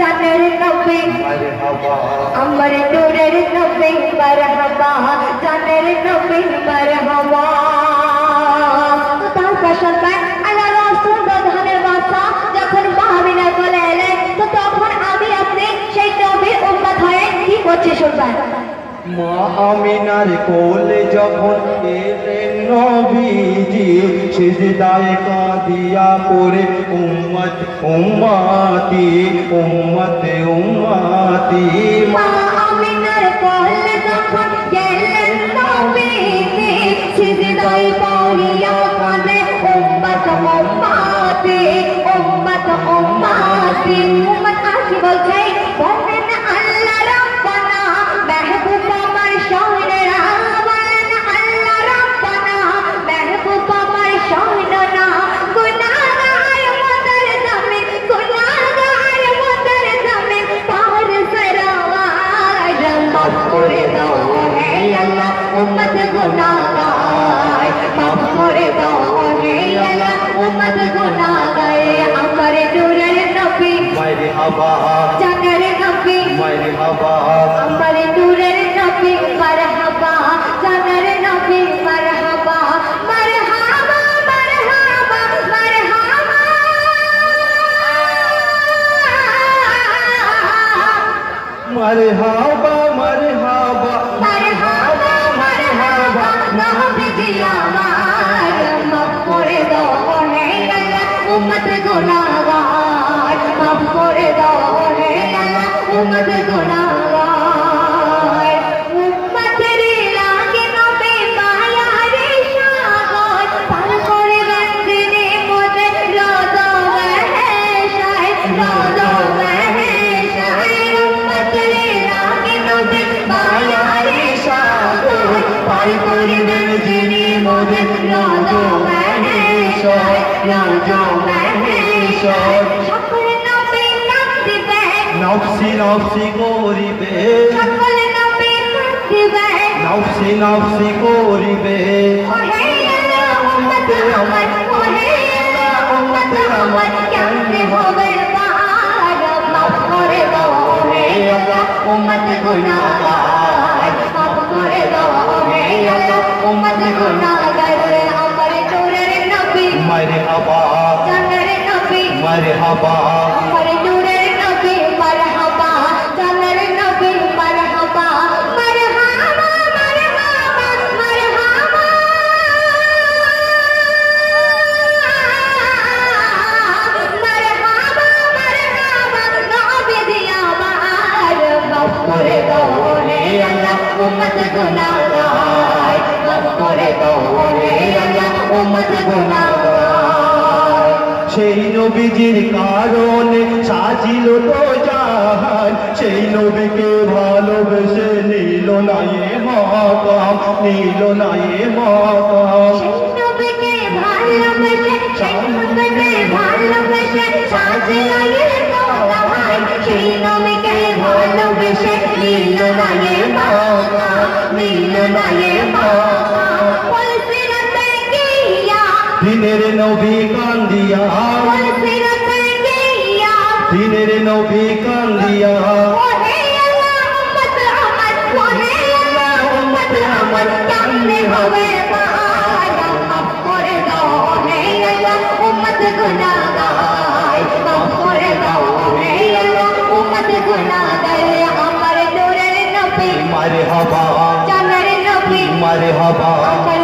জানের নবী মারহাবা আমার নূরের নবী মারহাবা জানের নবী মারহাবা তার প্রশংসায় আল্লাহ রাসূল ধানের বাসা যখন মাহমিনার কোলে এলেন তো তখন আমি আপনি সেই নবীর উম্মত হয়ে কি করছে শুনবেন মা আমিনার কোলে যখন এলেন নবীজি সিজদায় কাঁদিয়া পড়ে উম্মত উম্মতি উম্মত উম্মতি মা আমিনার কোলে যখন এলেন নবীজি সিজদায় পড়িয়া কাঁদে উম্মত উম্মতি উম্মত উম্মতি উম্মত আসি বলছে বলেন আল্লাহ রাব্বানা মেহবুব আমার শহরেরা বলেন আল্লাহ রাব্বানা মেহবুব আমার শহরেরা গুনাহগার মদর জামিন গুনাহগার মদর জামিন পার সরাওয়ার মাফ করে দাও হে আল্লাহ উম্মত গুনাহগার মাফ করে দাও হে আল্লাহ উম্মত গুনাহগার আমার নূরের নবী মারহাবা জানের নবী মারহাবা আমার নূরের নবী মারহাবা জানের নবী মারহাবা মারহাবা মারহাবা মারহাবা মারহাবা মারহাবা মারহাবা মারহাবা নবীজি আমার মাফ করে দাও হে আল্লাহ উম্মত গুনাহগার মাফ করে দাও হে আল্লাহ উম্মত গুনাহগার উম্মতের লাগে নবী মায়ার সাগর পার করে গেছেন মোদের রোজা ওয়াহশায় রোজা ওয়াহশায় উম্মতের লাগে নবী মায়ার সাগর পার করে গেছেন মোদের রোজা ওয়াহশায় রোজা ওয়াহশায় সকল নবী কাঁদিবে নফসি নফসি করিবে সকল নবী কাঁদিবে নফসি নফসি করিবে ওহে আল্লাহ উম্মত আমার ওহে আল্লাহ উম্মত আমার কেমনে হবে পার মাফ করে দাও হে আল্লাহ উম্মত গুনাহগার মাফ করে দাও হে আল্লাহ উম্মত গুনাহগার আমার নূরের নবী মারহাবা জানের নবী মারহাবা আমার নূরের নবী মারহাবা জানের নবী মারহাবা মারহাবা মারহাবা মারহাবা মারহাবা মারহাবা নবী আমার মাফ করে দাও হে আল্লাহ উম্মত গুনাহগার মাফ করে দাও হে আল্লাহ উম্মত গুনাহগার সেই নবীজির কারণে সাজিল তো জাহান সেই নবীকে ভালোবেসে নিল না এ মাকাম নিল না এ মাকাম সেই নবীকে ভালোবেসে সেই নবীকে ভালোবেসে সাজলাম দোলায় সেই নবীকে ভালোবেসে নিল না এ মাকাম নিল না এ মাকাম পলসিরাতে গিয়া দিনের নবী কান্দিয়া পলসিরাতে গিয়া দিনের নবী কান্দিয়া ওহে আল্লাহ উম্মত আমার ওহে আল্লাহ উম্মত আমার কেমনে হবে পার মাফ করে দাও হে আল্লাহ উম্মত গুনাহগার মাফ করে দাও হে আল্লাহ উম্মত গুনাহগার আমার নূরের নবী মারহাবা জানের নবী মারহাবা আমার